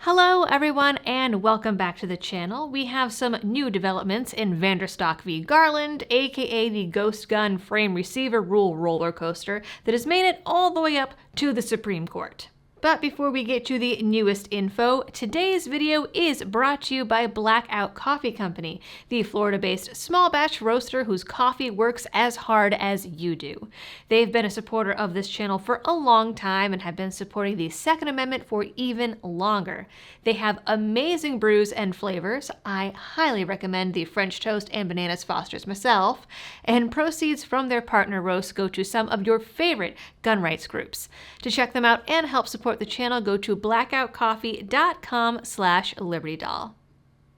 Hello everyone and welcome back to the channel. We have some new developments in Vanderstock v. Garland, aka the Ghost Gun Frame Receiver Rule roller coaster that has made it all the way up to the Supreme Court. But before we get to the newest info, today's video is brought to you by Blackout Coffee Company, the Florida-based small batch roaster whose coffee works as hard as you do. They've been a supporter of this channel for a long time and have been supporting the Second Amendment for even longer. They have amazing brews and flavors. I highly recommend the French Toast and Bananas Fosters myself, and proceeds from their partner roasts go to some of your favorite gun rights groups. To check them out and help support the channel, go to blackoutcoffee.com/libertydoll.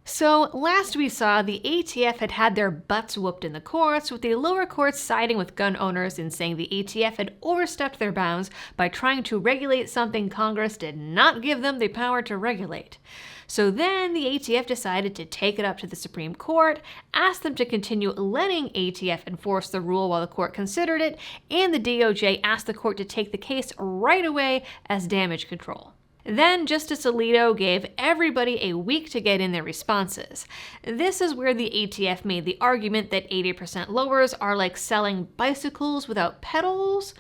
So last we saw, the ATF had their butts whooped in the courts, with the lower courts siding with gun owners and saying the ATF had overstepped their bounds by trying to regulate something Congress did not give them the power to regulate. So then the ATF decided to take it up to the Supreme Court, asked them to continue letting ATF enforce the rule while the court considered it, and the DOJ asked the court to take the case right away as damage control. Then Justice Alito gave everybody a week to get in their responses. This is where the ATF made the argument that 80% lowers are like selling bicycles without pedals,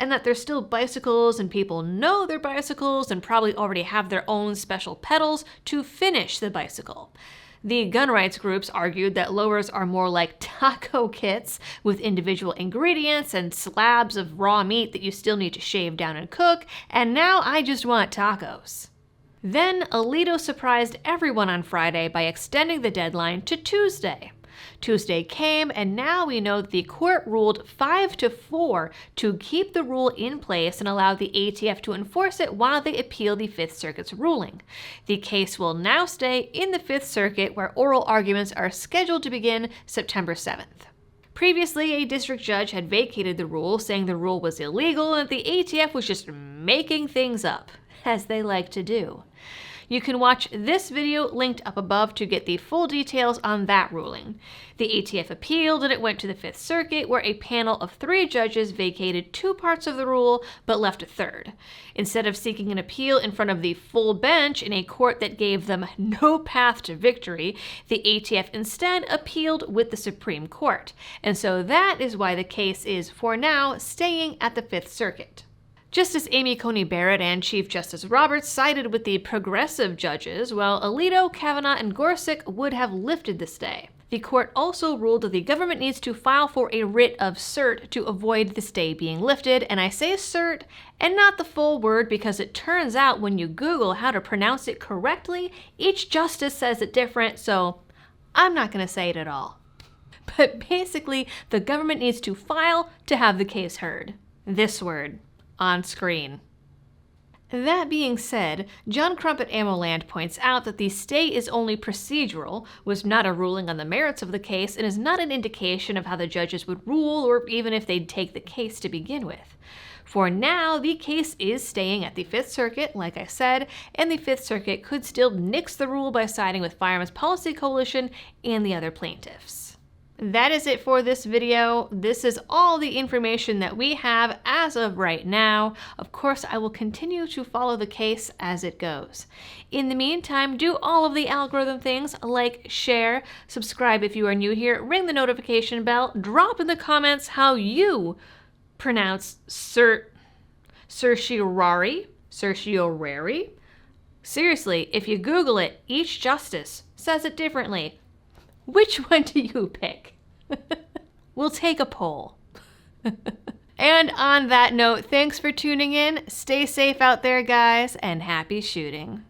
and that they're still bicycles and people know they're bicycles and probably already have their own special pedals to finish the bicycle. The gun rights groups argued that lowers are more like taco kits with individual ingredients and slabs of raw meat that you still need to shave down and cook, and now I just want tacos. Then Alito surprised everyone on Friday by extending the deadline to Tuesday. Tuesday came, and now we know that the court ruled 5-4 to keep the rule in place and allow the ATF to enforce it while they appeal the Fifth Circuit's ruling. The case will now stay in the Fifth Circuit, where oral arguments are scheduled to begin September 7th. Previously, a district judge had vacated the rule, saying the rule was illegal and that the ATF was just making things up, as they like to do. You can watch this video linked up above to get the full details on that ruling. The ATF appealed and it went to the Fifth Circuit, where a panel of 3 judges vacated 2 parts of the rule but left a third. Instead of seeking an appeal in front of the full bench in a court that gave them no path to victory, the ATF instead appealed with the Supreme Court. And so that is why the case is, for now, staying at the Fifth Circuit. Justice Amy Coney Barrett and Chief Justice Roberts sided with the progressive judges, while Alito, Kavanaugh, and Gorsuch would have lifted the stay. The court also ruled that the government needs to file for a writ of cert to avoid the stay being lifted, and I say cert and not the full word because it turns out when you Google how to pronounce it correctly, each justice says it different, so I'm not going to say it at all. But basically, the government needs to file to have the case heard. This word. On screen. That being said, John Crump at AmmoLand points out that the stay is only procedural, was not a ruling on the merits of the case, and is not an indication of how the judges would rule or even if they'd take the case to begin with. For now, the case is staying at the Fifth Circuit, like I said, and the Fifth Circuit could still nix the rule by siding with Firearms Policy Coalition and the other plaintiffs. That is it for this video. This is all the information that we have as of right now. Of course, I will continue to follow the case as it goes. In the meantime, do all of the algorithm things, like, share, subscribe if you are new here, ring the notification bell, drop in the comments how you pronounce certiorari. Seriously, if you Google it, each justice says it differently. Which one do you pick? We'll take a poll. And on that note, thanks for tuning in. Stay safe out there, guys, and happy shooting.